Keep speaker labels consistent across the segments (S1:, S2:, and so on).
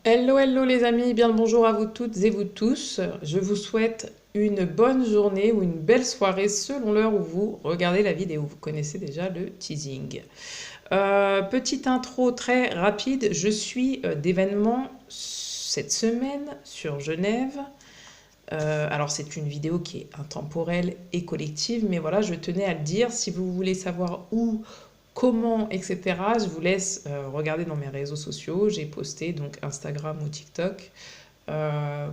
S1: Hello, hello les amis, bien le bonjour à vous toutes et vous tous. Je vous souhaite une bonne journée ou une belle soirée selon l'heure où vous regardez la vidéo. Vous connaissez déjà le teasing. Petite intro très rapide, je suis d'événements cette semaine sur Genève. Alors c'est une vidéo qui est intemporelle et collective, mais voilà, je tenais à le dire. Si vous voulez savoir où, comment, etc., je vous laisse regarder dans mes réseaux sociaux. J'ai posté donc Instagram ou TikTok. Euh,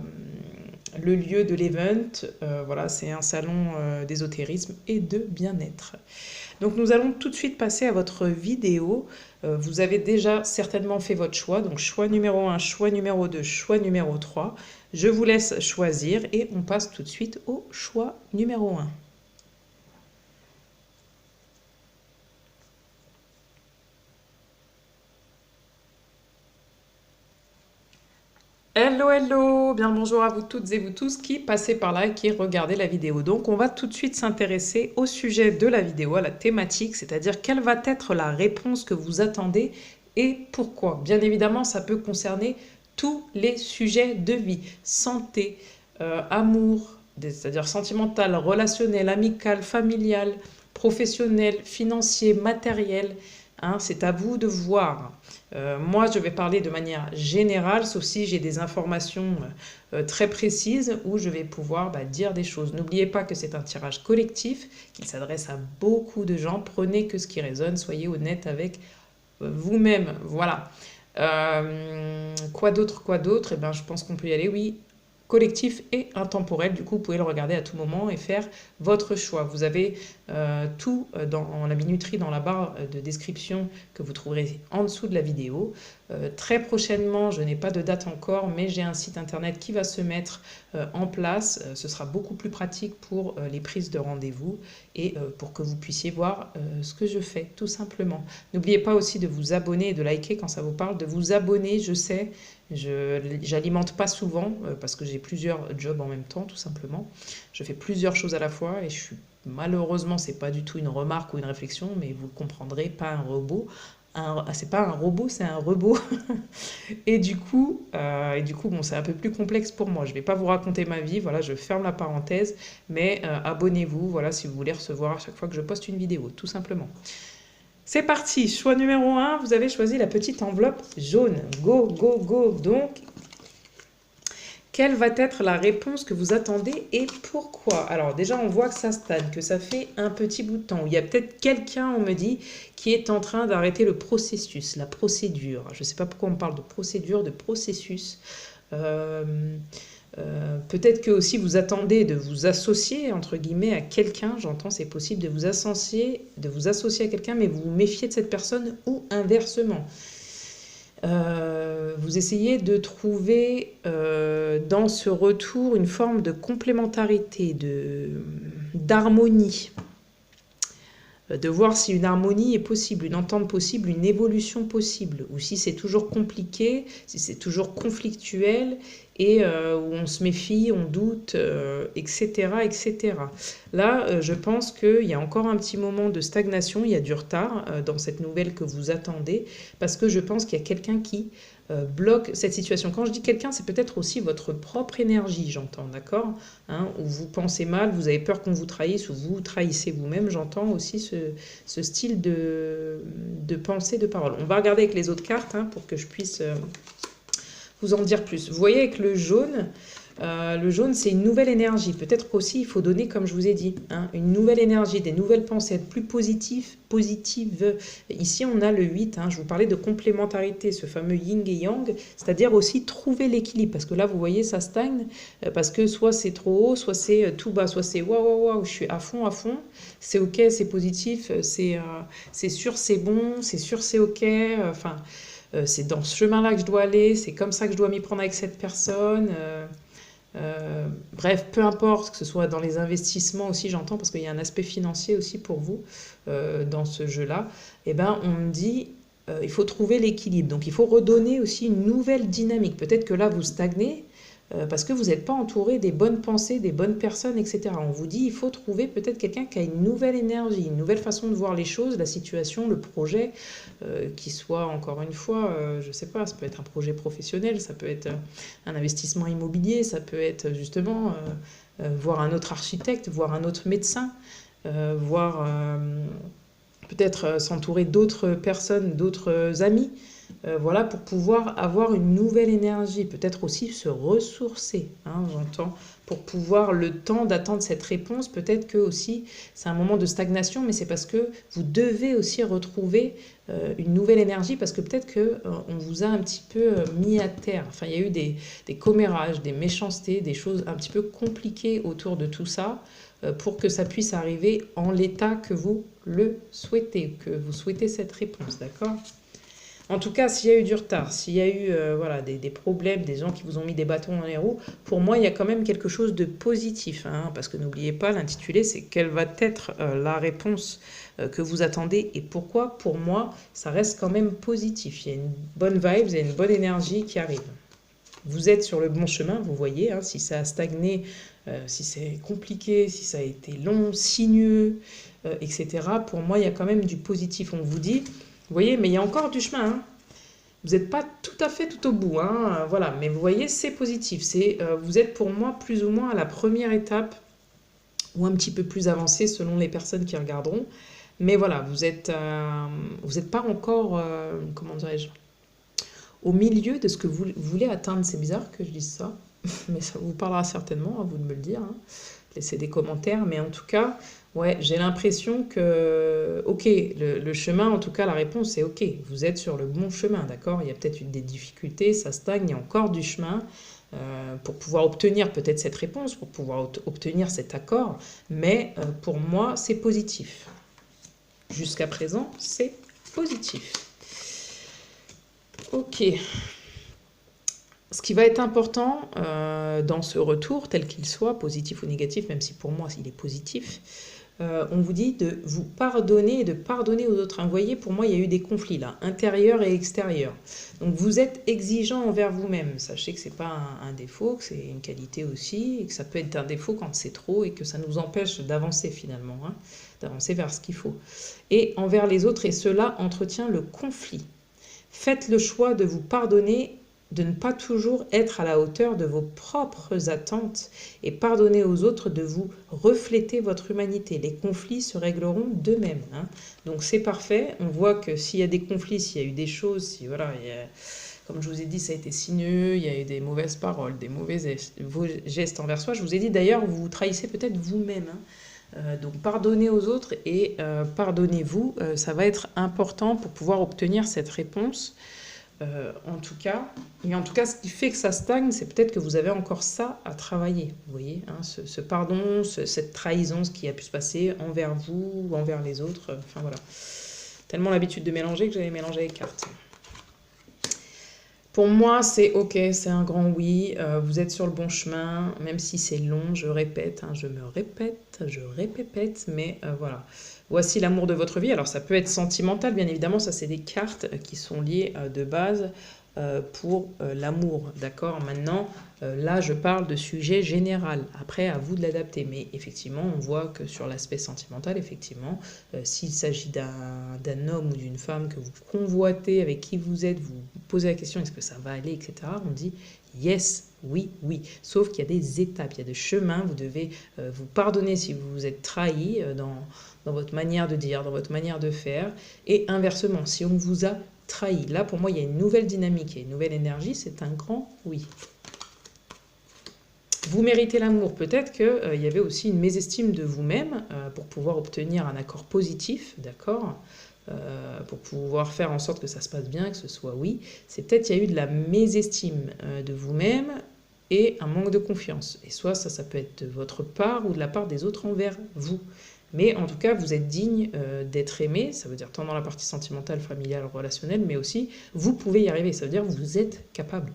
S1: le lieu de l'event, voilà, c'est un salon d'ésotérisme et de bien-être. Donc nous allons tout de suite passer à votre vidéo. Vous avez déjà certainement fait votre choix. Donc choix numéro un, choix numéro 2, choix numéro 3. Je vous laisse choisir et on passe tout de suite au choix numéro un. Hello, hello, bien le bonjour à vous toutes et vous tous qui passez par là et qui regardez la vidéo. Donc on va tout de suite s'intéresser au sujet de la vidéo, à la thématique, c'est-à-dire quelle va être la réponse que vous attendez et pourquoi. Bien évidemment, ça peut concerner tous les sujets de vie, santé, amour, c'est-à-dire sentimental, relationnel, amical, familial, professionnel, financier, matériel. Hein, c'est à vous de voir. Moi, je vais parler de manière générale, sauf si j'ai des informations très précises où je vais pouvoir dire des choses. N'oubliez pas que c'est un tirage collectif, qu'il s'adresse à beaucoup de gens. Prenez que ce qui résonne, soyez honnête avec vous-même. Voilà. Quoi d'autre, quoi d'autre? Eh ben, je pense qu'on peut y aller, oui. Collectif et intemporel, du coup vous pouvez le regarder à tout moment et faire votre choix. Vous avez tout dans la minuterie, dans la barre de description que vous trouverez en dessous de la vidéo. Très prochainement, je n'ai pas de date encore, mais j'ai un site internet qui va se mettre en place. Ce sera beaucoup plus pratique pour les prises de rendez-vous et pour que vous puissiez voir ce que je fais, tout simplement. N'oubliez pas aussi de vous abonner et de liker quand ça vous parle, de vous abonner, je sais, je n'alimente pas souvent parce que j'ai plusieurs jobs en même temps, tout simplement. Je fais plusieurs choses à la fois et je suis malheureusement, c'est pas du tout une remarque ou une réflexion, mais vous le comprendrez, pas un robot. C'est pas un robot, c'est un robot. Et du coup, bon, c'est un peu plus complexe pour moi. Je vais pas vous raconter ma vie, voilà, je ferme la parenthèse, mais abonnez-vous, voilà, si vous voulez recevoir à chaque fois que je poste une vidéo, tout simplement. C'est parti, choix numéro un, vous avez choisi la petite enveloppe jaune. Go, go, go. Donc, quelle va être la réponse que vous attendez et pourquoi? Alors déjà, on voit que ça stagne, que ça fait un petit bout de temps. Il y a peut-être quelqu'un, on me dit, qui est en train d'arrêter le processus, la procédure. Je ne sais pas pourquoi on parle de procédure, de processus. Euh, Peut-être que aussi vous attendez de vous associer entre guillemets à quelqu'un. J'entends, c'est possible de vous associer à quelqu'un, mais vous vous méfiez de cette personne ou inversement. Vous essayez de trouver dans ce retour une forme de complémentarité, d'harmonie, de voir si une harmonie est possible, une entente possible, une évolution possible, ou si c'est toujours compliqué, si c'est toujours conflictuel, et où on se méfie, on doute, etc., etc. Là, je pense qu'il y a encore un petit moment de stagnation, il y a du retard dans cette nouvelle que vous attendez, parce que je pense qu'il y a quelqu'un qui bloque cette situation. Quand je dis quelqu'un, c'est peut-être aussi votre propre énergie, j'entends, d'accord, hein, où vous pensez mal, vous avez peur qu'on vous trahisse, ou vous trahissez vous-même, j'entends aussi ce style de pensée, de parole. On va regarder avec les autres cartes hein, pour que je puisse vous en dire plus. Vous voyez avec le jaune, c'est une nouvelle énergie. Peut-être qu'aussi, il faut donner, comme je vous ai dit, hein, une nouvelle énergie, des nouvelles pensées, être plus positif, positive. Ici, on a le 8. Hein, je vous parlais de complémentarité, ce fameux yin et yang, c'est-à-dire aussi trouver l'équilibre. Parce que là, vous voyez, ça stagne. Parce que soit c'est trop haut, soit c'est tout bas, soit c'est waouh, waouh, waouh, je suis à fond, à fond. C'est ok, c'est positif, c'est sûr, c'est bon, c'est sûr, c'est ok. Enfin, c'est dans ce chemin-là que je dois aller, c'est comme ça que je dois m'y prendre avec cette personne. Bref, peu importe, que ce soit dans les investissements aussi, j'entends, parce qu'il y a un aspect financier aussi pour vous dans ce jeu-là, et ben, on me dit, il faut trouver l'équilibre. Donc il faut redonner aussi une nouvelle dynamique. Peut-être que là, vous stagnez, parce que vous n'êtes pas entouré des bonnes pensées, des bonnes personnes, etc. On vous dit il faut trouver peut-être quelqu'un qui a une nouvelle énergie, une nouvelle façon de voir les choses, la situation, le projet, qui soit encore une fois, je ne sais pas, ça peut être un projet professionnel, ça peut être un investissement immobilier, ça peut être justement voir un autre architecte, voir un autre médecin, voir peut-être s'entourer d'autres personnes, d'autres amis, voilà, pour pouvoir avoir une nouvelle énergie, peut-être aussi se ressourcer, hein, j'entends, pour pouvoir le temps d'attendre cette réponse, peut-être que aussi c'est un moment de stagnation, mais c'est parce que vous devez aussi retrouver une nouvelle énergie, parce que peut-être que on vous a un petit peu mis à terre, enfin il y a eu des commérages, des méchancetés, des choses un petit peu compliquées autour de tout ça, pour que ça puisse arriver en l'état que vous le souhaitez, que vous souhaitez cette réponse, d'accord? En tout cas, s'il y a eu du retard, s'il y a eu voilà, des problèmes, des gens qui vous ont mis des bâtons dans les roues, pour moi, il y a quand même quelque chose de positif, hein, parce que n'oubliez pas, l'intitulé, c'est quelle va être la réponse que vous attendez et pourquoi. Pour moi, ça reste quand même positif. Il y a une bonne vibe, il y a une bonne énergie qui arrive. Vous êtes sur le bon chemin, vous voyez, hein, si ça a stagné, si c'est compliqué, si ça a été long, sinueux, etc. Pour moi, il y a quand même du positif. On vous dit, vous voyez, mais il y a encore du chemin, hein. Vous n'êtes pas tout à fait tout au bout, hein, voilà. Mais vous voyez, c'est positif. Vous êtes pour moi plus ou moins à la première étape ou un petit peu plus avancé selon les personnes qui regarderont. Mais voilà, vous n'êtes pas encore, comment dirais-je, au milieu de ce que vous voulez atteindre. C'est bizarre que je dise ça, mais ça vous parlera certainement, à vous de me le dire, hein. Laissez des commentaires, mais en tout cas, ouais, j'ai l'impression que, ok, le chemin, en tout cas, la réponse est ok, vous êtes sur le bon chemin, d'accord? Il y a peut-être eu des difficultés, ça stagne, il y a encore du chemin pour pouvoir obtenir peut-être cette réponse, pour pouvoir obtenir cet accord, mais pour moi, c'est positif. Jusqu'à présent, c'est positif. Ok. Ce qui va être important dans ce retour, tel qu'il soit, positif ou négatif, même si pour moi il est positif, on vous dit de vous pardonner et de pardonner aux autres. Vous voyez, pour moi, il y a eu des conflits là, intérieurs et extérieurs. Donc vous êtes exigeant envers vous-même. Sachez que ce n'est pas un défaut, que c'est une qualité aussi, et que ça peut être un défaut quand c'est trop et que ça nous empêche d'avancer finalement, hein, d'avancer vers ce qu'il faut. Et envers les autres, et cela entretient le conflit. Faites le choix de vous pardonner, de ne pas toujours être à la hauteur de vos propres attentes et pardonner aux autres de vous refléter votre humanité. Les conflits se régleront d'eux-mêmes, hein. Donc c'est parfait. On voit que s'il y a des conflits, s'il y a eu des choses, si voilà, comme je vous ai dit, ça a été sinueux, il y a eu des mauvaises paroles, des mauvais gestes envers soi. Je vous ai dit d'ailleurs, vous vous trahissez peut-être vous-même, hein. Donc pardonnez aux autres et pardonnez-vous, ça va être important pour pouvoir obtenir cette réponse. En tout cas, ce qui fait que ça stagne, c'est peut-être que vous avez encore ça à travailler. Vous voyez, hein, ce pardon, cette trahison, ce qui a pu se passer envers vous ou envers les autres. Enfin voilà. Tellement l'habitude de mélanger que j'avais mélangé les cartes. Pour moi, c'est ok, c'est un grand oui. Vous êtes sur le bon chemin, même si c'est long, je répète, hein, je me répète, je répète, mais voilà. Voici l'amour de votre vie. Alors ça peut être sentimental, bien évidemment, ça c'est des cartes qui sont liées de base pour l'amour, d'accord? Maintenant, là je parle de sujet général, après à vous de l'adapter, mais effectivement on voit que sur l'aspect sentimental, effectivement, s'il s'agit d'un homme ou d'une femme que vous convoitez, avec qui vous êtes, vous posez la question est-ce que ça va aller, etc., on dit yes, oui, oui, sauf qu'il y a des étapes, il y a des chemins, vous devez vous pardonner si vous vous êtes trahi dans votre manière de dire, dans votre manière de faire, et inversement, si on vous a trahi. Là, pour moi, il y a une nouvelle dynamique, il y a une nouvelle énergie, c'est un grand oui. Vous méritez l'amour. Peut-être qu'il y avait aussi une mésestime de vous-même pour pouvoir obtenir un accord positif, d'accord, pour pouvoir faire en sorte que ça se passe bien, que ce soit oui. C'est peut-être qu'il y a eu de la mésestime de vous-même et un manque de confiance. Et soit ça peut être de votre part ou de la part des autres envers vous. Mais en tout cas, vous êtes digne d'être aimé, ça veut dire tant dans la partie sentimentale, familiale, relationnelle, mais aussi, vous pouvez y arriver, ça veut dire que vous êtes capable.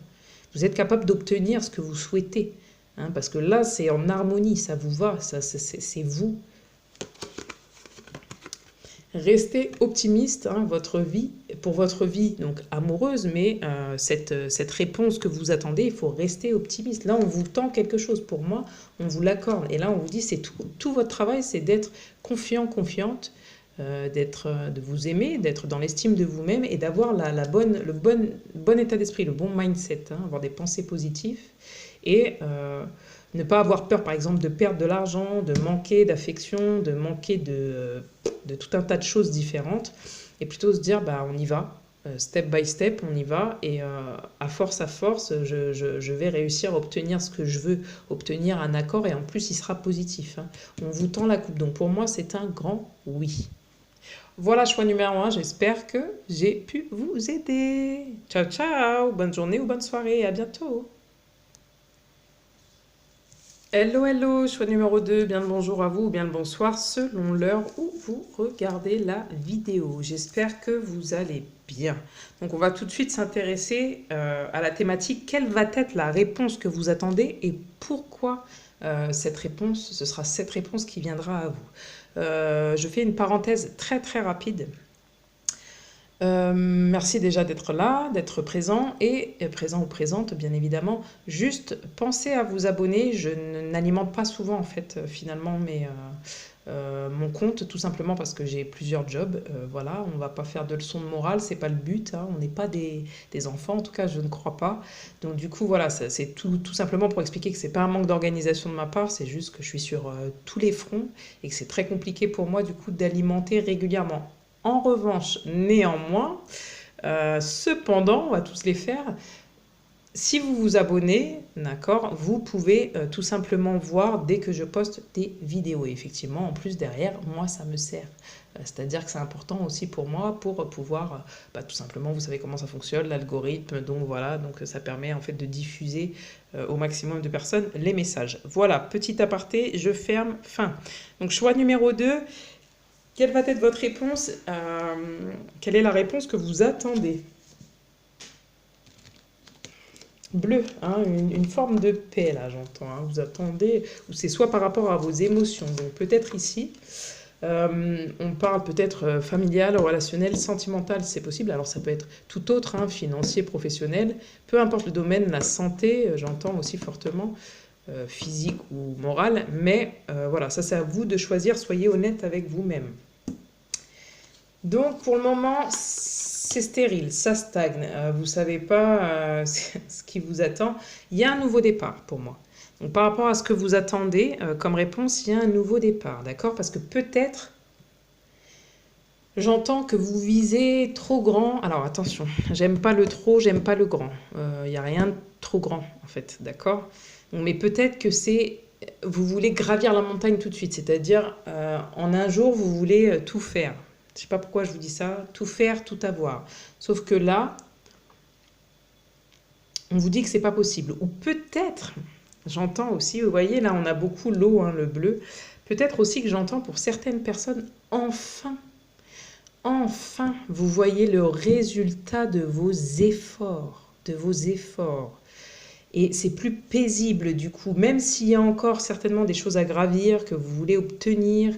S1: Vous êtes capable d'obtenir ce que vous souhaitez, hein, parce que là, c'est en harmonie, ça vous va, c'est vous. Restez optimiste, hein, pour votre vie donc amoureuse, mais cette réponse que vous attendez, il faut rester optimiste. Là, on vous tend quelque chose. Pour moi, on vous l'accorde. Et là, on vous dit, c'est tout votre travail, c'est d'être confiant, confiante, de vous aimer, d'être dans l'estime de vous-même et d'avoir le bon état d'esprit, le bon mindset, hein, avoir des pensées positives et ne pas avoir peur, par exemple, de perdre de l'argent, de manquer d'affection, de manquer de tout un tas de choses différentes, et plutôt se dire, bah, on y va, step by step, on y va, et à force, je vais réussir à obtenir ce que je veux, obtenir un accord, et en plus, il sera positif, hein. On vous tend la coupe, donc pour moi, c'est un grand oui. Voilà, choix numéro 1, j'espère que j'ai pu vous aider. Ciao, ciao, bonne journée ou bonne soirée, à bientôt. Hello, hello, choix numéro 2, bien le bonjour à vous ou bien le bonsoir selon l'heure où vous regardez la vidéo. J'espère que vous allez bien. Donc on va tout de suite s'intéresser à la thématique. Quelle va être la réponse que vous attendez et pourquoi cette réponse, ce sera cette réponse qui viendra à vous. Je fais une parenthèse très très rapide. Merci déjà d'être là, d'être présent et présent ou présente bien évidemment. Juste pensez à vous abonner. Je n'alimente pas souvent en fait finalement mon compte tout simplement parce que j'ai plusieurs jobs. Voilà, on va pas faire de leçons de morale, c'est pas le but, hein. On n'est pas des enfants, en tout cas je ne crois pas. Donc du coup voilà, c'est tout simplement pour expliquer que c'est pas un manque d'organisation de ma part, c'est juste que je suis sur tous les fronts et que c'est très compliqué pour moi du coup d'alimenter régulièrement. En revanche, néanmoins, cependant, on va tous les faire. Si vous vous abonnez, d'accord, vous pouvez tout simplement voir dès que je poste des vidéos. Et effectivement, en plus derrière, moi, ça me sert. C'est-à-dire que c'est important aussi pour moi pour pouvoir, tout simplement, vous savez comment ça fonctionne, l'algorithme. Donc voilà, donc ça permet en fait de diffuser au maximum de personnes les messages. Voilà, petit aparté, je ferme, fin. Donc choix numéro 2. Quelle va être votre réponse? Quelle est la réponse que vous attendez? Bleu, hein, une forme de paix, là, j'entends, hein. Vous attendez, ou c'est soit par rapport à vos émotions. Donc peut-être ici, on parle peut-être familial, relationnel, sentimental, c'est possible. Alors ça peut être tout autre, hein, financier, professionnel. Peu importe le domaine, la santé, j'entends aussi fortement. Physique ou morale, mais voilà, ça c'est à vous de choisir, soyez honnête avec vous-même. Donc pour le moment, c'est stérile, ça stagne, vous ne savez pas ce qui vous attend. Il y a un nouveau départ pour moi. Donc par rapport à ce que vous attendez comme réponse, il y a un nouveau départ, d'accord? Parce que peut-être, j'entends que vous visez trop grand. Alors attention, j'aime pas le trop, j'aime pas le grand. Il n'y a rien de trop grand en fait, d'accord? Mais peut-être que vous voulez gravir la montagne tout de suite, c'est-à-dire en un jour, vous voulez tout faire. Je ne sais pas pourquoi je vous dis ça, tout faire, tout avoir. Sauf que là, on vous dit que c'est pas possible. Ou peut-être, j'entends aussi, vous voyez, là on a beaucoup l'eau, hein, le bleu. Peut-être aussi que j'entends pour certaines personnes, enfin, vous voyez le résultat de vos efforts, Et c'est plus paisible du coup, même s'il y a encore certainement des choses à gravir que vous voulez obtenir,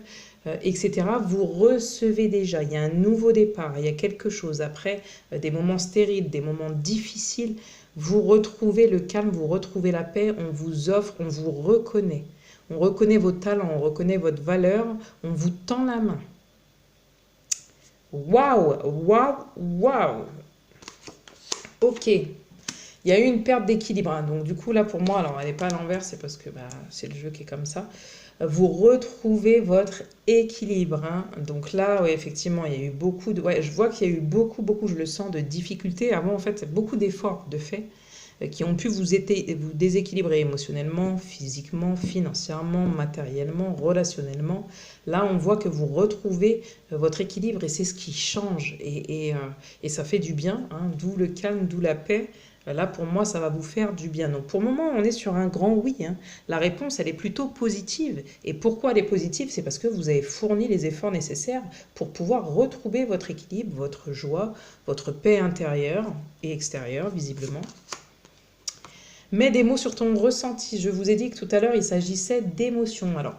S1: etc. Vous recevez déjà, il y a un nouveau départ, il y a quelque chose. Après des moments stériles, des moments difficiles, vous retrouvez le calme, vous retrouvez la paix, on vous offre, on vous reconnaît. On reconnaît vos talents, on reconnaît votre valeur, on vous tend la main. Waouh, waouh, waouh. Ok. Il y a eu une perte d'équilibre, hein. Donc du coup là pour moi, alors elle n'est pas à l'envers, c'est parce que c'est le jeu qui est comme ça. Vous retrouvez votre équilibre, hein. Donc là, ouais, effectivement, il y a eu beaucoup de... Ouais, je vois qu'il y a eu beaucoup, je le sens, de difficultés. Avant, en fait, beaucoup d'efforts de fait qui ont pu vous déséquilibrer émotionnellement, physiquement, financièrement, matériellement, relationnellement. Là, on voit que vous retrouvez votre équilibre et c'est ce qui change. Et ça fait du bien, hein. D'où le calme, d'où la paix. Là, pour moi, ça va vous faire du bien. Donc, pour le moment, on est sur un grand oui, hein. La réponse, elle est plutôt positive. Et pourquoi elle est positive? C'est parce que vous avez fourni les efforts nécessaires pour pouvoir retrouver votre équilibre, votre joie, votre paix intérieure et extérieure, visiblement. Mets des mots sur ton ressenti. Je vous ai dit que tout à l'heure, il s'agissait d'émotions. Alors,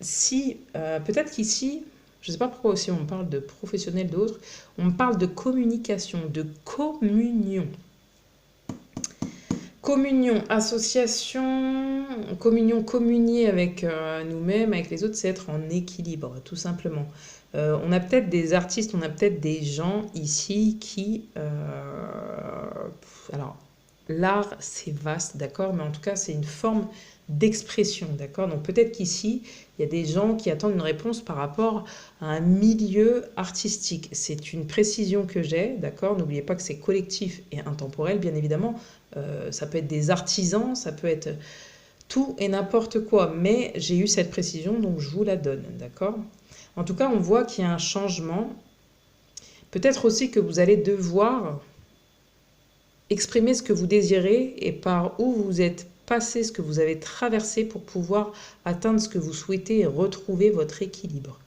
S1: si, peut-être qu'ici, Je ne sais pas pourquoi aussi on parle de professionnel d'autres. On parle de communication, de communion. Communion, association, communion, communier avec nous-mêmes, avec les autres, c'est être en équilibre, tout simplement. On a peut-être des artistes, on a peut-être des gens ici qui... alors, l'art, c'est vaste, d'accord? Mais en tout cas, c'est une forme d'expression, d'accord? Donc peut-être qu'ici, il y a des gens qui attendent une réponse par rapport à un milieu artistique. C'est une précision que j'ai, d'accord? N'oubliez pas que c'est collectif et intemporel, bien évidemment. Ça peut être des artisans, ça peut être tout et n'importe quoi. Mais j'ai eu cette précision, donc je vous la donne, d'accord? En tout cas, on voit qu'il y a un changement. Peut-être aussi que vous allez devoir exprimer ce que vous désirez et par où vous êtes passé, ce que vous avez traversé pour pouvoir atteindre ce que vous souhaitez et retrouver votre équilibre.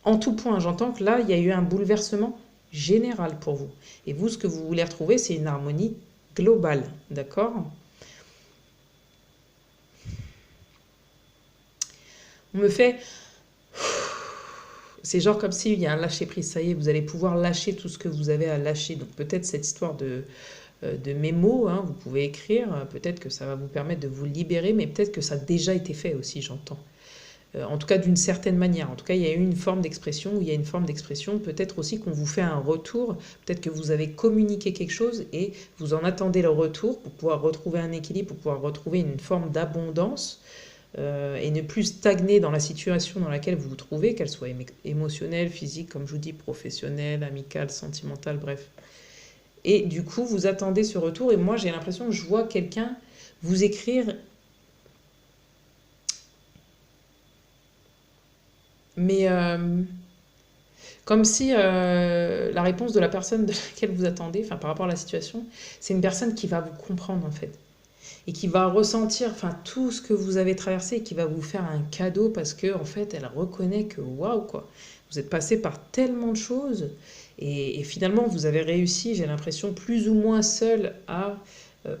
S1: En tout point, j'entends que là, il y a eu un bouleversement général pour vous. Et vous, ce que vous voulez retrouver, c'est une harmonie globale, d'accord? On me fait... C'est genre comme s'il y a un lâcher-prise, ça y est, vous allez pouvoir lâcher tout ce que vous avez à lâcher. Donc peut-être cette histoire de mémo, hein, vous pouvez écrire, peut-être que ça va vous permettre de vous libérer, mais peut-être que ça a déjà été fait aussi, j'entends. En tout cas, d'une certaine manière. En tout cas, il y a eu une forme d'expression, il y a une forme d'expression. Peut-être aussi qu'on vous fait un retour, peut-être que vous avez communiqué quelque chose et vous en attendez le retour pour pouvoir retrouver un équilibre, pour pouvoir retrouver une forme d'abondance. Et ne plus stagner dans la situation dans laquelle vous vous trouvez, qu'elle soit émotionnelle, physique, comme je vous dis, professionnelle, amicale, sentimentale, bref. Et du coup, vous attendez ce retour, et moi j'ai l'impression que je vois quelqu'un vous écrire, mais comme si la réponse de la personne de laquelle vous attendez, enfin par rapport à la situation, c'est une personne qui va vous comprendre en fait. Et qui va ressentir enfin tout ce que vous avez traversé et qui va vous faire un cadeau parce que en fait elle reconnaît que waouh quoi, vous êtes passé par tellement de choses et finalement vous avez réussi, j'ai l'impression plus ou moins seul à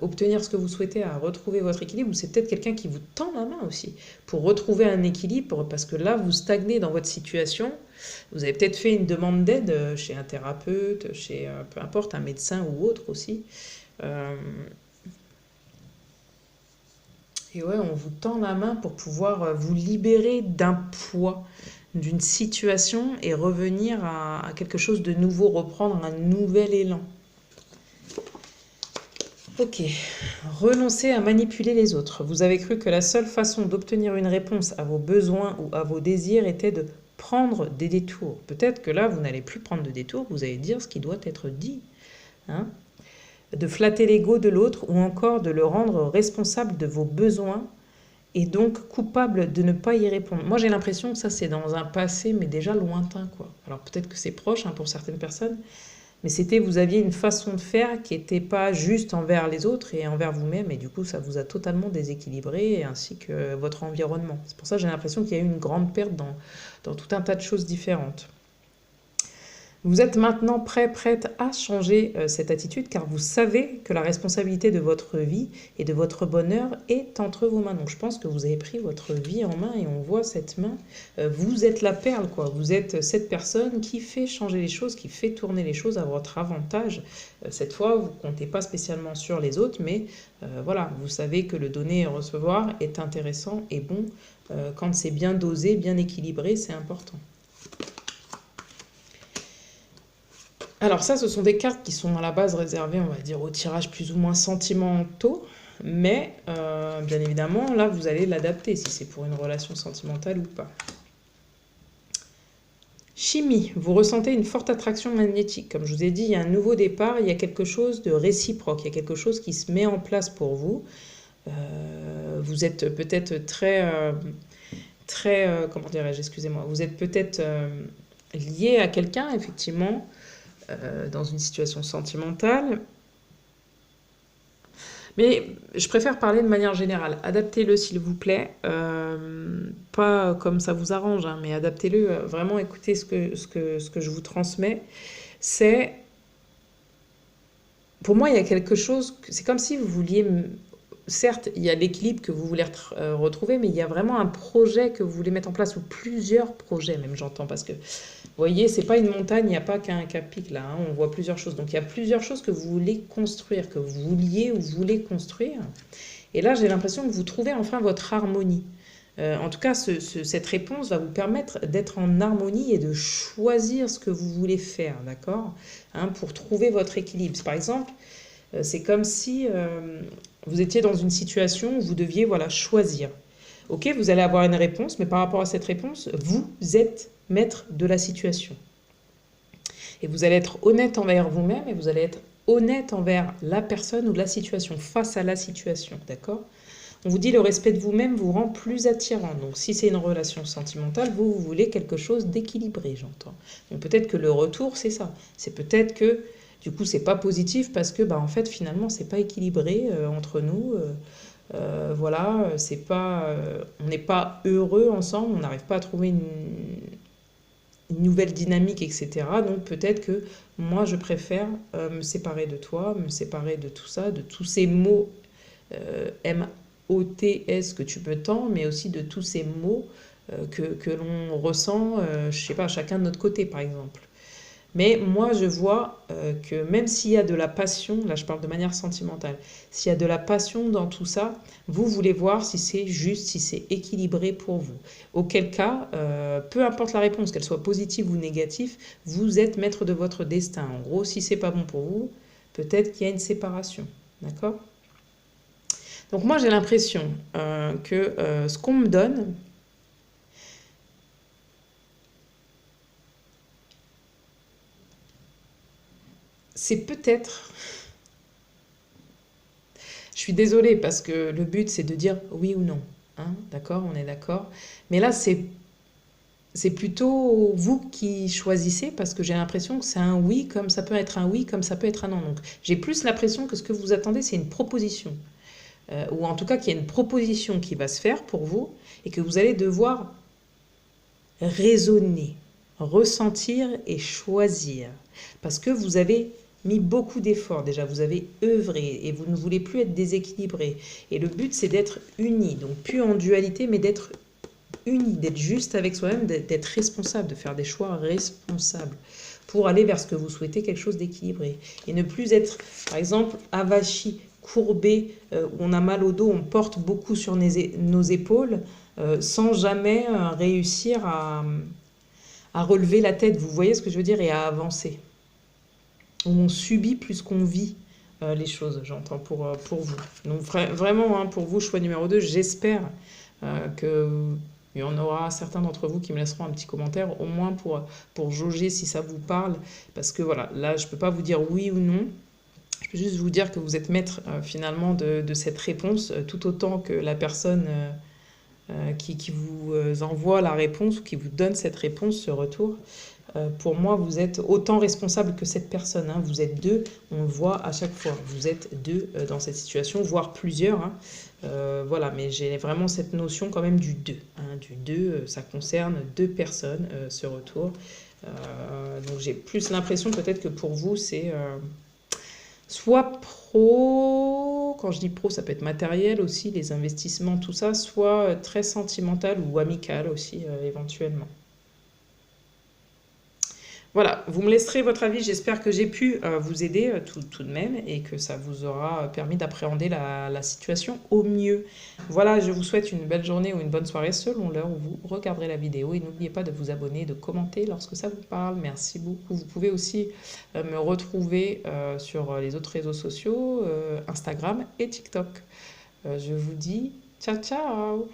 S1: obtenir ce que vous souhaitez, à retrouver votre équilibre, ou c'est peut-être quelqu'un qui vous tend la main aussi pour retrouver un équilibre parce que là vous stagnez dans votre situation, vous avez peut-être fait une demande d'aide chez un thérapeute, chez peu importe un médecin ou autre aussi. Euh, Et ouais, on vous tend la main pour pouvoir vous libérer d'un poids, d'une situation et revenir à quelque chose de nouveau, reprendre un nouvel élan. Ok, renoncer à manipuler les autres. Vous avez cru que la seule façon d'obtenir une réponse à vos besoins ou à vos désirs était de prendre des détours. Peut-être que là, vous n'allez plus prendre de détours, vous allez dire ce qui doit être dit. Hein, de flatter l'ego de l'autre ou encore de le rendre responsable de vos besoins et donc coupable de ne pas y répondre. Moi, j'ai l'impression que ça, c'est dans un passé, mais déjà lointain, quoi. Alors peut-être que c'est proche hein, pour certaines personnes, mais c'était, vous aviez une façon de faire qui n'était pas juste envers les autres et envers vous-même, et du coup, ça vous a totalement déséquilibré, ainsi que votre environnement. C'est pour ça que j'ai l'impression qu'il y a eu une grande perte dans tout un tas de choses différentes. Vous êtes maintenant prêt, prête à changer cette attitude car vous savez que la responsabilité de votre vie et de votre bonheur est entre vos mains. Donc je pense que vous avez pris votre vie en main et on voit cette main. Vous êtes la perle, quoi. Vous êtes cette personne qui fait changer les choses, qui fait tourner les choses à votre avantage. Cette fois, vous ne comptez pas spécialement sur les autres, mais voilà, vous savez que le donner et recevoir est intéressant et bon. Quand c'est bien dosé, bien équilibré, c'est important. Alors ça, ce sont des cartes qui sont à la base réservées, on va dire, aux tirages plus ou moins sentimentaux. Mais, bien évidemment, là, vous allez l'adapter, si c'est pour une relation sentimentale ou pas. Chimie, vous ressentez une forte attraction magnétique. Comme je vous ai dit, il y a un nouveau départ, il y a quelque chose de réciproque, il y a quelque chose qui se met en place pour vous. Vous êtes peut-être comment dirais-je, excusez-moi, vous êtes peut-être lié à quelqu'un, effectivement, dans une situation sentimentale. Mais je préfère parler de manière générale. Adaptez-le, s'il vous plaît. Pas comme ça vous arrange, hein, mais adaptez-le. Vraiment, écoutez ce que je vous transmets. C'est... Pour moi, il y a quelque chose... C'est comme si vous vouliez certes, il y a l'équilibre que vous voulez retrouver, mais il y a vraiment un projet que vous voulez mettre en place, ou plusieurs projets même, j'entends, parce que, vous voyez, c'est pas une montagne, il n'y a pas qu'un pic là, hein, on voit plusieurs choses. Donc il y a plusieurs choses que vous voulez construire, que vous vouliez ou voulez construire. Et là, j'ai l'impression que vous trouvez enfin votre harmonie. En tout cas, cette réponse va vous permettre d'être en harmonie et de choisir ce que vous voulez faire, d'accord, hein, pour trouver votre équilibre. Par exemple, c'est comme si vous étiez dans une situation où vous deviez, voilà, choisir. Ok, vous allez avoir une réponse, mais par rapport à cette réponse, vous êtes maître de la situation. Et vous allez être honnête envers vous-même et vous allez être honnête envers la personne ou la situation, face à la situation, d'accord? On vous dit le respect de vous-même vous rend plus attirant. Donc si c'est une relation sentimentale, vous voulez quelque chose d'équilibré, j'entends. Donc peut-être que le retour, c'est ça. C'est peut-être que du coup, c'est pas positif parce que, bah, en fait, finalement, c'est pas équilibré entre nous. Voilà, c'est pas, on n'est pas heureux ensemble, on n'arrive pas à trouver une nouvelle dynamique, etc. Donc peut-être que moi, je préfère me séparer de toi, me séparer de tout ça, de tous ces mots M-O-T-S que tu me tends, mais aussi de tous ces mots que l'on ressent, je sais pas, chacun de notre côté, par exemple. Mais moi, je vois que même s'il y a de la passion, là je parle de manière sentimentale, s'il y a de la passion dans tout ça, vous voulez voir si c'est juste, si c'est équilibré pour vous. Auquel cas, peu importe la réponse, qu'elle soit positive ou négative, vous êtes maître de votre destin. En gros, si c'est pas bon pour vous, peut-être qu'il y a une séparation. D'accord? Donc moi, j'ai l'impression que ce qu'on me donne, c'est peut-être... Je suis désolée parce que le but c'est de dire oui ou non. Hein, d'accord, on est d'accord. Mais là c'est plutôt vous qui choisissez parce que j'ai l'impression que c'est un oui comme ça peut être un oui comme ça peut être un non. Donc j'ai plus l'impression que ce que vous attendez c'est une proposition. Ou en tout cas qu'il y a une proposition qui va se faire pour vous et que vous allez devoir raisonner, ressentir et choisir. Parce que vous avez mis beaucoup d'efforts déjà, vous avez œuvré et vous ne voulez plus être déséquilibré. Et le but, c'est d'être uni, donc plus en dualité, mais d'être uni, d'être juste avec soi-même, d'être responsable, de faire des choix responsables pour aller vers ce que vous souhaitez, quelque chose d'équilibré. Et ne plus être, par exemple, avachi, courbé, où on a mal au dos, on porte beaucoup sur nos épaules, sans jamais réussir à relever la tête, vous voyez ce que je veux dire, et à avancer. Où on subit plus qu'on vit les choses, j'entends, pour vous. Donc vraiment, hein, pour vous, choix numéro 2, j'espère qu'il y en aura certains d'entre vous qui me laisseront un petit commentaire, au moins pour jauger si ça vous parle. Parce que voilà, là, je ne peux pas vous dire oui ou non. Je peux juste vous dire que vous êtes maître finalement de cette réponse, tout autant que la personne qui vous envoie la réponse ou qui vous donne cette réponse, ce retour. Pour moi, vous êtes autant responsable que cette personne. Hein. Vous êtes deux, on le voit à chaque fois. Vous êtes deux dans cette situation, voire plusieurs. Hein. Voilà, mais j'ai vraiment cette notion quand même du deux. Hein. Du deux, ça concerne deux personnes, ce retour. Donc j'ai plus l'impression peut-être que pour vous, c'est soit pro, quand je dis pro, ça peut être matériel aussi, les investissements, tout ça, soit très sentimental ou amical aussi, éventuellement. Voilà, vous me laisserez votre avis. J'espère que j'ai pu vous aider tout de même et que ça vous aura permis d'appréhender la situation au mieux. Voilà, je vous souhaite une belle journée ou une bonne soirée selon l'heure où vous regarderez la vidéo. Et n'oubliez pas de vous abonner, de commenter lorsque ça vous parle. Merci beaucoup. Vous pouvez aussi me retrouver sur les autres réseaux sociaux, Instagram et TikTok. Je vous dis ciao ciao!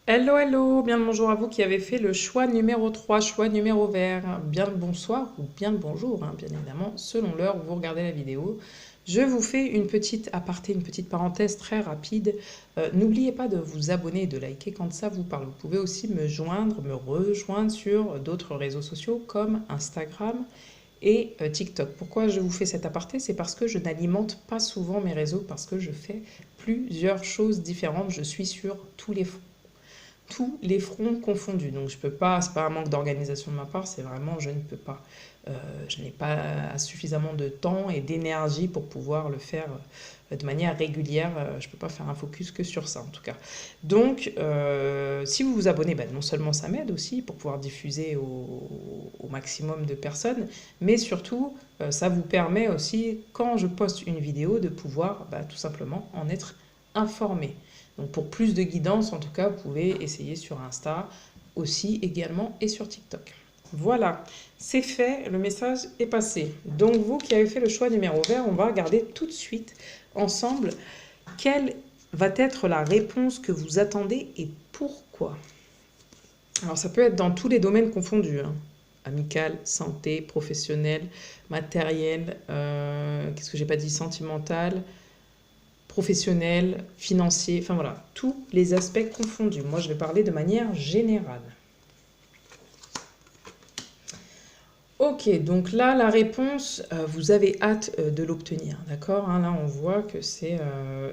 S1: Hello, hello, bien le bonjour à vous qui avez fait le choix numéro 3, choix numéro vert. Bien le bonsoir ou bien le bonjour, hein, bien évidemment, selon l'heure où vous regardez la vidéo. Je vous fais une petite aparté, une petite parenthèse très rapide. N'oubliez pas de vous abonner et de liker quand ça vous parle. Vous pouvez aussi me rejoindre sur d'autres réseaux sociaux comme Instagram et TikTok. Pourquoi je vous fais cet aparté? C'est parce que je n'alimente pas souvent mes réseaux, parce que je fais plusieurs choses différentes. Je suis sur tous les fronts. tous les fronts confondus. Donc je peux pas, c'est pas un manque d'organisation de ma part, c'est vraiment je ne peux pas. Je n'ai pas suffisamment de temps et d'énergie pour pouvoir le faire de manière régulière. Je peux pas faire un focus que sur ça en tout cas. Donc si vous vous abonnez, non seulement ça m'aide aussi pour pouvoir diffuser au maximum de personnes, mais surtout ça vous permet aussi quand je poste une vidéo de pouvoir tout simplement en être informé. Donc pour plus de guidance, en tout cas, vous pouvez essayer sur Insta aussi également et sur TikTok. Voilà, c'est fait, le message est passé. Donc vous qui avez fait le choix numéro vert, on va regarder tout de suite ensemble quelle va être la réponse que vous attendez et pourquoi. Alors ça peut être dans tous les domaines confondus, hein. Amical, santé, professionnel, matériel, qu'est-ce que j'ai pas dit, sentimental, professionnel, financier, enfin voilà, tous les aspects confondus. Moi, je vais parler de manière générale. Ok, donc là, la réponse, vous avez hâte de l'obtenir, d'accord, hein, là, on voit que c'est...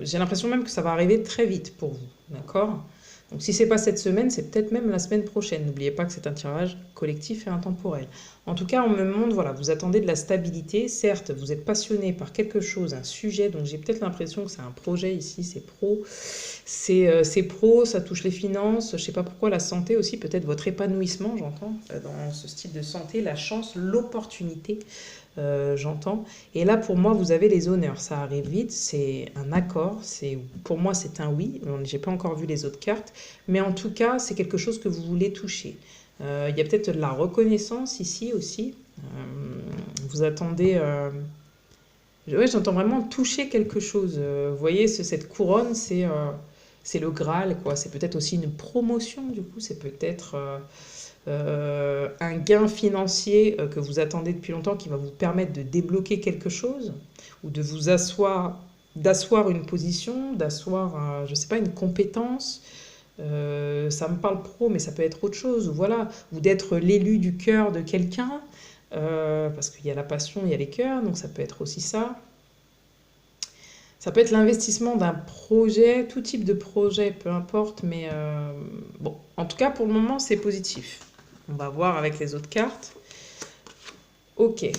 S1: j'ai l'impression même que ça va arriver très vite pour vous, d'accord. Donc si ce n'est pas cette semaine, c'est peut-être même la semaine prochaine. N'oubliez pas que c'est un tirage collectif et intemporel. En tout cas, on me montre, voilà, vous attendez de la stabilité. Certes, vous êtes passionné par quelque chose, un sujet, donc j'ai peut-être l'impression que c'est un projet ici, c'est pro. C'est pro, ça touche les finances, je ne sais pas pourquoi, la santé aussi, peut-être votre épanouissement, j'entends, dans ce style de santé, la chance, l'opportunité. J'entends. Et là, pour moi, vous avez les honneurs. Ça arrive vite, c'est un accord. Pour moi, c'est un oui. J'ai pas encore vu les autres cartes. Mais en tout cas, c'est quelque chose que vous voulez toucher. Il y a peut-être de la reconnaissance ici aussi. Vous attendez... Ouais, j'entends vraiment toucher quelque chose. Vous voyez, cette couronne, c'est le Graal, quoi. C'est peut-être aussi une promotion, du coup. C'est peut-être... un gain financier que vous attendez depuis longtemps qui va vous permettre de débloquer quelque chose ou de vous d'asseoir une position, d'asseoir, je sais pas, une compétence. Ça me parle pro, mais ça peut être autre chose. Voilà, ou d'être l'élu du cœur de quelqu'un, parce qu'il y a la passion, il y a les cœurs, donc ça peut être aussi ça. Ça peut être l'investissement d'un projet, tout type de projet, peu importe, mais bon, en tout cas, pour le moment, c'est positif. On va voir avec les autres cartes. Ok.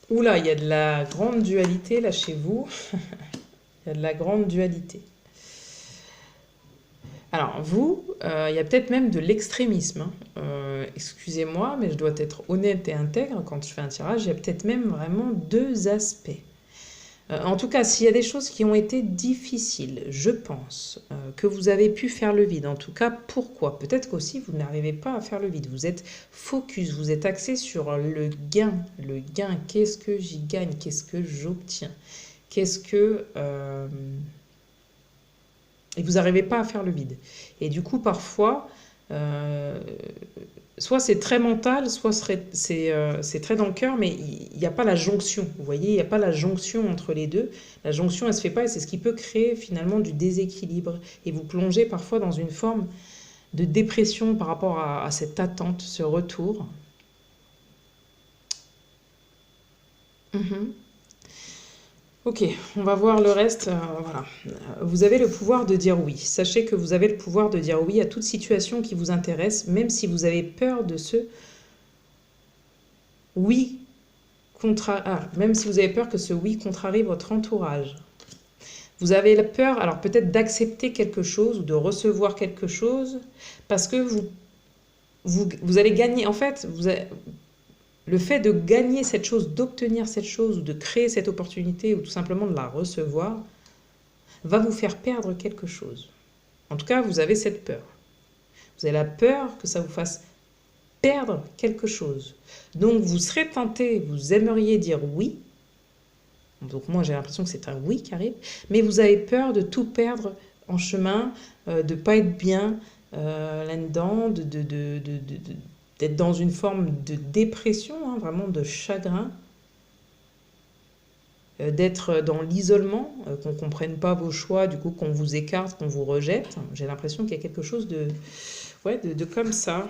S1: Oula, il y a de la grande dualité là chez vous. Il y a de la grande dualité. Alors, vous, il y a peut-être même de l'extrémisme, hein. Excusez-moi, mais je dois être honnête et intègre quand je fais un tirage. Il y a peut-être même vraiment deux aspects. En tout cas, s'il y a des choses qui ont été difficiles, je pense que vous avez pu faire le vide. En tout cas, pourquoi? Peut-être qu'aussi, vous n'arrivez pas à faire le vide. Vous êtes focus, vous êtes axé sur le gain. Le gain, qu'est-ce que j'y gagne? Qu'est-ce que j'obtiens? Qu'est-ce que... Et vous n'arrivez pas à faire le vide. Et du coup, parfois... soit c'est très mental, soit c'est très dans le cœur, mais il n'y a pas la jonction. Vous voyez, il n'y a pas la jonction entre les deux. La jonction, elle ne se fait pas et c'est ce qui peut créer finalement du déséquilibre. Et vous plongez parfois dans une forme de dépression par rapport à cette attente, ce retour. Ok, on va voir le reste. Voilà. Vous avez le pouvoir de dire oui. Sachez que vous avez le pouvoir de dire oui à toute situation qui vous intéresse, même si vous avez peur de ce oui même si vous avez peur que ce oui contrarie votre entourage. Vous avez la peur, alors peut-être d'accepter quelque chose ou de recevoir quelque chose, parce que vous allez gagner. En fait, le fait de gagner cette chose, d'obtenir cette chose, ou de créer cette opportunité, ou tout simplement de la recevoir, va vous faire perdre quelque chose. En tout cas, vous avez cette peur. Vous avez la peur que ça vous fasse perdre quelque chose. Donc, vous serez tenté, vous aimeriez dire oui. Donc, moi, j'ai l'impression que c'est un oui qui arrive. Mais vous avez peur de tout perdre en chemin, de ne pas être bien là-dedans, d'être dans une forme de dépression, hein, vraiment de chagrin, d'être dans l'isolement, qu'on ne comprenne pas vos choix, du coup qu'on vous écarte, qu'on vous rejette. J'ai l'impression qu'il y a quelque chose de comme ça.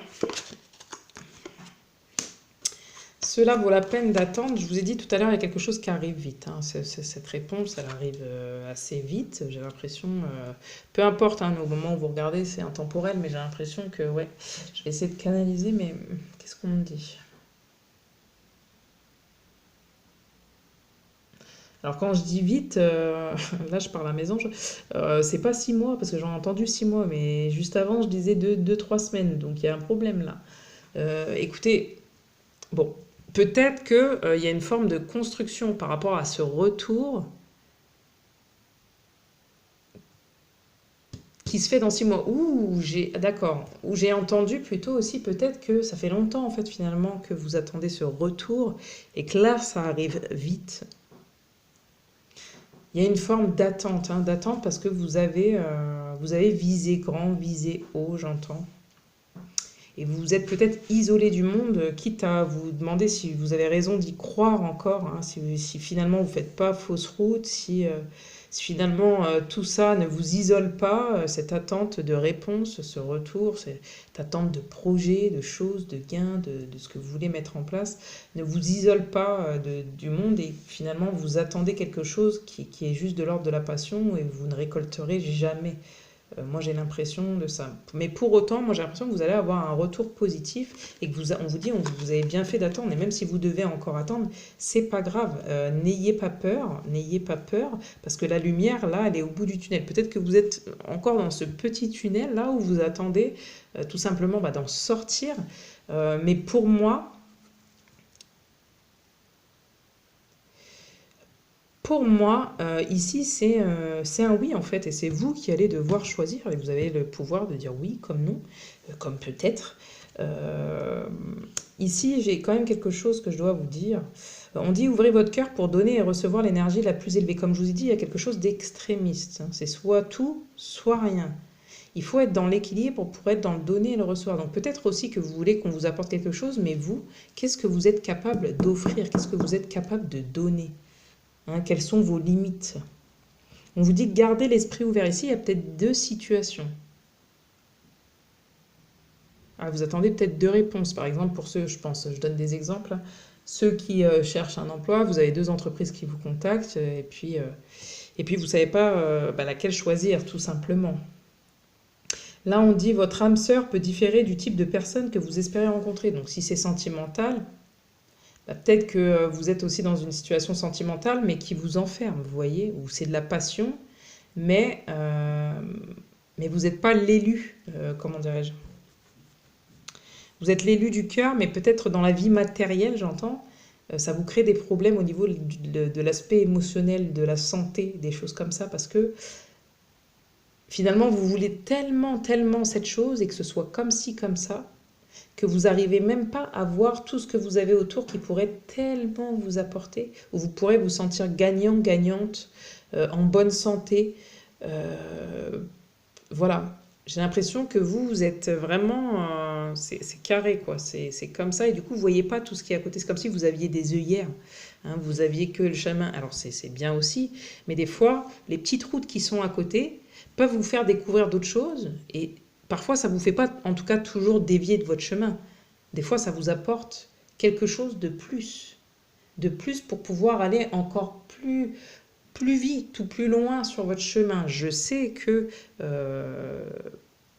S1: cela vaut la peine d'attendre. Je vous ai dit tout à l'heure, il y a quelque chose qui arrive vite. Hein. Cette réponse, elle arrive assez vite. J'ai l'impression, peu importe, hein, au moment où vous regardez, c'est intemporel, mais j'ai l'impression que, ouais, je vais essayer de canaliser, mais qu'est-ce qu'on me dit? Alors quand je dis vite, là je parle à la maison, c'est pas 6 mois, parce que j'en ai entendu 6 mois, mais juste avant je disais 2, 3 semaines, donc il y a un problème là. Écoutez, bon, peut-être qu'il y a une forme de construction par rapport à ce retour qui se fait dans 6 mois. D'accord, où j'ai entendu plutôt aussi peut-être que ça fait longtemps en fait finalement que vous attendez ce retour et que là ça arrive vite. Il y a une forme d'attente, hein, d'attente parce que vous avez visé grand, visé haut, j'entends. Et vous vous êtes peut-être isolé du monde, quitte à vous demander si vous avez raison d'y croire encore, hein, si finalement vous ne faites pas fausse route, si finalement tout ça ne vous isole pas, cette attente de réponse, ce retour, cette attente de projet, de choses, de gains, de ce que vous voulez mettre en place, ne vous isole pas du monde et finalement vous attendez quelque chose qui est juste de l'ordre de la passion et vous ne récolterez jamais. Moi, j'ai l'impression de ça. Mais pour autant, moi, j'ai l'impression que vous allez avoir un retour positif et que on vous dit, vous avez bien fait d'attendre. Et même si vous devez encore attendre, c'est pas grave. N'ayez pas peur, parce que la lumière, là, elle est au bout du tunnel. Peut-être que vous êtes encore dans ce petit tunnel, là, où vous attendez tout simplement d'en sortir. Mais pour moi, ici, c'est un oui en fait, et c'est vous qui allez devoir choisir, et vous avez le pouvoir de dire oui comme non, comme peut-être. Euh, Ici, j'ai quand même quelque chose que je dois vous dire. On dit ouvrez votre cœur pour donner et recevoir l'énergie la plus élevée. Comme je vous ai dit, il y a quelque chose d'extrémiste, hein. C'est soit tout, soit rien. Il faut être dans l'équilibre pour être dans le donner et le recevoir. Donc peut-être aussi que vous voulez qu'on vous apporte quelque chose, mais vous, qu'est-ce que vous êtes capable d'offrir? Qu'est-ce que vous êtes capable de donner? Hein, quelles sont vos limites? On vous dit de garder l'esprit ouvert. Ici, il y a peut-être deux situations. Ah, vous attendez peut-être deux réponses. Par exemple, pour ceux, je donne des exemples. Ceux qui cherchent un emploi, vous avez deux entreprises qui vous contactent et puis vous ne savez pas laquelle choisir, tout simplement. Là, on dit votre âme sœur peut différer du type de personne que vous espérez rencontrer. Donc, si c'est sentimental, peut-être que vous êtes aussi dans une situation sentimentale, mais qui vous enferme, vous voyez, où c'est de la passion, mais, euh, mais vous n'êtes pas l'élu, comment dirais-je? Vous êtes l'élu du cœur, mais peut-être dans la vie matérielle, j'entends, ça vous crée des problèmes au niveau de l'aspect émotionnel, de la santé, des choses comme ça, parce que finalement, vous voulez tellement, tellement cette chose, et que ce soit comme ci, comme ça, que vous n'arrivez même pas à voir tout ce que vous avez autour qui pourrait tellement vous apporter, où vous pourrez vous sentir gagnant, gagnante, en bonne santé. Voilà. J'ai l'impression que vous êtes vraiment... c'est carré, quoi. C'est comme ça. Et du coup, vous voyez pas tout ce qui est à côté. C'est comme si vous aviez des œillères. Hein, vous aviez que le chemin. Alors, c'est bien aussi. Mais des fois, les petites routes qui sont à côté peuvent vous faire découvrir d'autres choses. Et parfois, ça vous fait pas, en tout cas, toujours dévier de votre chemin. Des fois, ça vous apporte quelque chose de plus. De plus pour pouvoir aller encore plus vite ou plus loin sur votre chemin. Je sais que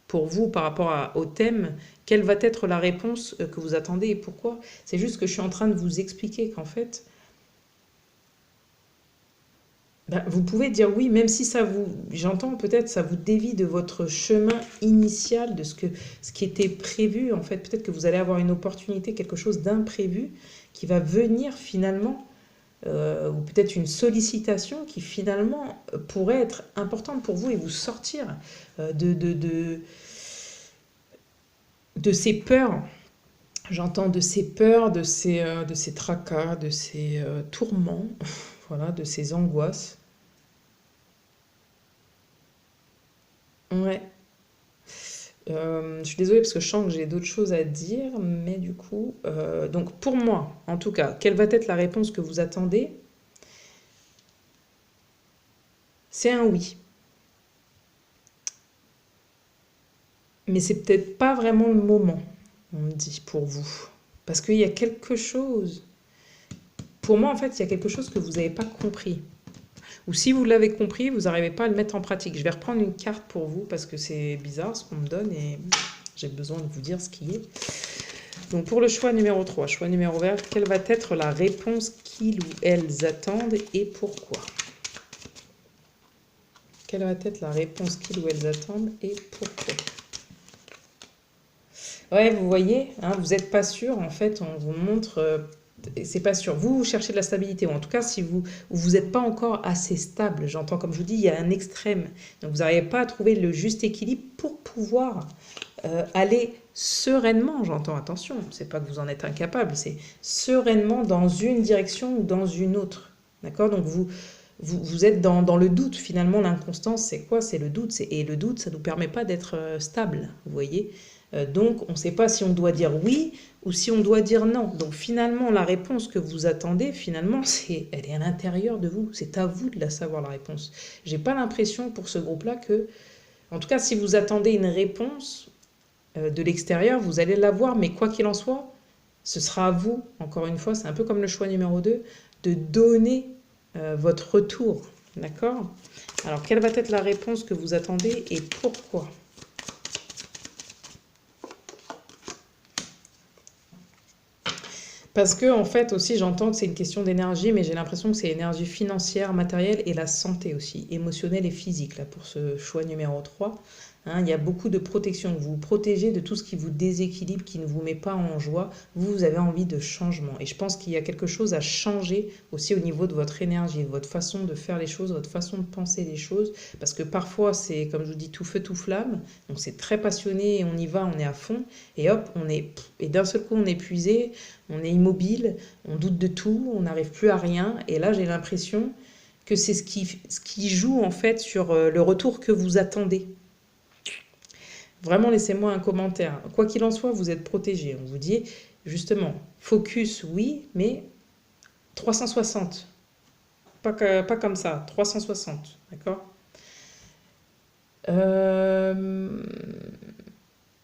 S1: pour vous, par rapport au thème, quelle va être la réponse que vous attendez et pourquoi. C'est juste que je suis en train de vous expliquer qu'en fait, vous pouvez dire oui, même si j'entends peut-être, ça vous dévie de votre chemin initial, de ce qui était prévu. En fait, peut-être que vous allez avoir une opportunité, quelque chose d'imprévu qui va venir finalement ou peut-être une sollicitation qui finalement pourrait être importante pour vous et vous sortir de ces peurs. J'entends de ces peurs, de ces tracas, de ces tourments, voilà, de ces angoisses. Ouais. Je suis désolée parce que je sens que j'ai d'autres choses à dire, mais du coup, donc pour moi, en tout cas, quelle va être la réponse que vous attendez? C'est un oui. Mais c'est peut-être pas vraiment le moment, on me dit, pour vous. Parce qu'il y a quelque chose. pour moi, en fait, il y a quelque chose que vous n'avez pas compris. Ou si vous l'avez compris, vous n'arrivez pas à le mettre en pratique. Je vais reprendre une carte pour vous parce que c'est bizarre ce qu'on me donne et j'ai besoin de vous dire ce qui est. Donc pour le choix numéro 3, choix numéro vert, quelle va être la réponse qu'ils ou elles attendent et pourquoi? Quelle va être la réponse qu'ils ou elles attendent et pourquoi? Ouais, vous voyez, hein, vous n'êtes pas sûr, en fait, on vous montre, c'est pas sûr. Vous cherchez de la stabilité, ou en tout cas, si vous n'êtes pas encore assez stable, j'entends, comme je vous dis, il y a un extrême. Donc vous n'arrivez pas à trouver le juste équilibre pour pouvoir aller sereinement, j'entends, attention, c'est pas que vous en êtes incapable, c'est sereinement dans une direction ou dans une autre. D'accord? Donc vous êtes dans le doute. Finalement, l'inconstance, c'est quoi? C'est le doute. Et le doute, ça ne nous permet pas d'être stable, vous voyez? Donc, on ne sait pas si on doit dire oui ou si on doit dire non. Donc, finalement, la réponse que vous attendez, finalement, elle est à l'intérieur de vous. C'est à vous de la savoir, la réponse. J'ai pas l'impression pour ce groupe-là que, en tout cas, si vous attendez une réponse de l'extérieur, vous allez l'avoir. Mais quoi qu'il en soit, ce sera à vous, encore une fois, c'est un peu comme le choix numéro 2, de donner votre retour. D'accord? Alors, quelle va être la réponse que vous attendez et pourquoi? Parce que, en fait, aussi, j'entends que c'est une question d'énergie, mais j'ai l'impression que c'est énergie financière, matérielle et la santé aussi, émotionnelle et physique, là, pour ce choix numéro 3. Hein, il y a beaucoup de protection. Vous vous protégez de tout ce qui vous déséquilibre, qui ne vous met pas en joie. Vous avez envie de changement. Et je pense qu'il y a quelque chose à changer aussi au niveau de votre énergie, de votre façon de faire les choses, votre façon de penser les choses. Parce que parfois, c'est, comme je vous dis, tout feu, tout flamme. Donc c'est très passionné et on y va, on est à fond. Et hop, et d'un seul coup, on est épuisé, on est immobile, on doute de tout, on n'arrive plus à rien. Et là, j'ai l'impression que c'est ce qui joue en fait sur le retour que vous attendez. Vraiment, laissez-moi un commentaire. Quoi qu'il en soit, vous êtes protégé. On vous dit, justement, focus, oui, mais 360. Pas comme ça, 360. D'accord?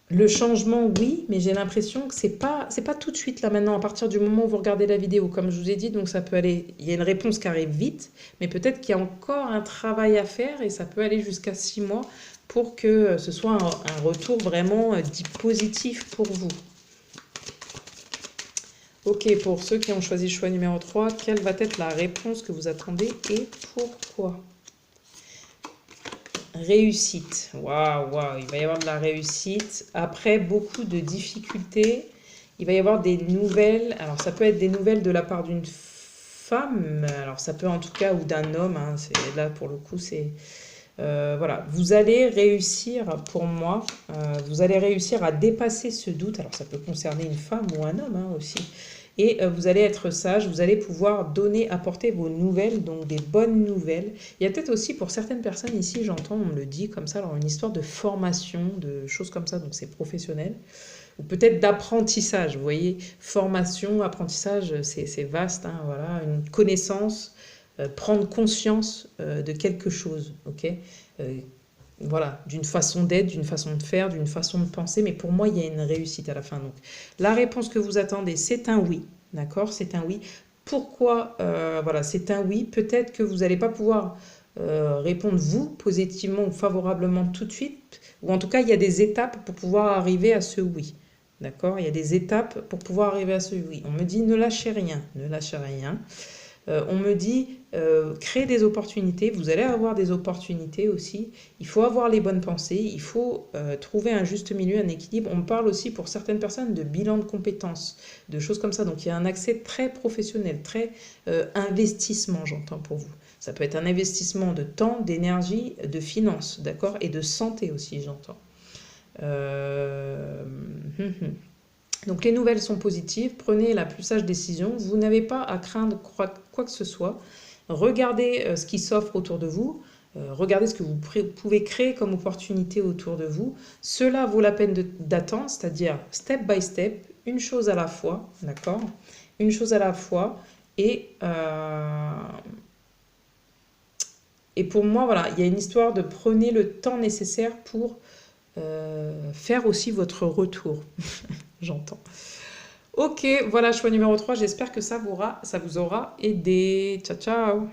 S1: Le changement, oui, mais j'ai l'impression que c'est pas tout de suite là maintenant, à partir du moment où vous regardez la vidéo, comme je vous ai dit, donc ça peut aller, il y a une réponse qui arrive vite, mais peut-être qu'il y a encore un travail à faire et ça peut aller jusqu'à 6 mois pour que ce soit un retour vraiment dit positif pour vous. Ok, pour ceux qui ont choisi le choix numéro 3, quelle va être la réponse que vous attendez et pourquoi? Réussite. Waouh, waouh, il va y avoir de la réussite. Après beaucoup de difficultés, il va y avoir des nouvelles. Alors, ça peut être des nouvelles de la part d'une femme. Alors, ça peut en tout cas, ou d'un homme. Hein, là, pour le coup, c'est... voilà, vous allez réussir, pour moi, vous allez réussir à dépasser ce doute. Alors, ça peut concerner une femme ou un homme hein, aussi. Et vous allez être sage, vous allez pouvoir donner, apporter vos nouvelles, donc des bonnes nouvelles. Il y a peut-être aussi pour certaines personnes ici, j'entends, on me le dit comme ça, alors une histoire de formation, de choses comme ça, donc c'est professionnel. Ou peut-être d'apprentissage, vous voyez, formation, apprentissage, c'est vaste, hein, voilà, une connaissance, prendre conscience de quelque chose, ok voilà, d'une façon d'être, d'une façon de faire, d'une façon de penser, mais pour moi, il y a une réussite à la fin. Donc, la réponse que vous attendez, c'est un oui, d'accord? C'est un oui. Pourquoi voilà, c'est un oui. Peut-être que vous n'allez pas pouvoir répondre, vous, positivement ou favorablement tout de suite, ou en tout cas, il y a des étapes pour pouvoir arriver à ce oui. D'accord? Il y a des étapes pour pouvoir arriver à ce oui. On me dit, ne lâchez rien, ne lâchez rien. On me dit, créer des opportunités, vous allez avoir des opportunités aussi, il faut avoir les bonnes pensées, il faut trouver un juste milieu, un équilibre. On me parle aussi pour certaines personnes de bilan de compétences, de choses comme ça, donc il y a un accès très professionnel, très investissement, j'entends pour vous. Ça peut être un investissement de temps, d'énergie, de finances, d'accord, et de santé aussi, j'entends. Donc les nouvelles sont positives, prenez la plus sage décision, vous n'avez pas à craindre quoi que ce soit, regardez ce qui s'offre autour de vous, regardez ce que vous pouvez créer comme opportunité autour de vous, cela vaut la peine d'attendre, c'est-à-dire step by step, une chose à la fois, d'accord? Une chose à la fois, et pour moi, voilà, il y a une histoire de prenez le temps nécessaire pour faire aussi votre retour. J'entends. Ok, voilà, choix numéro 3. J'espère que ça vous aura aidé. Ciao, ciao.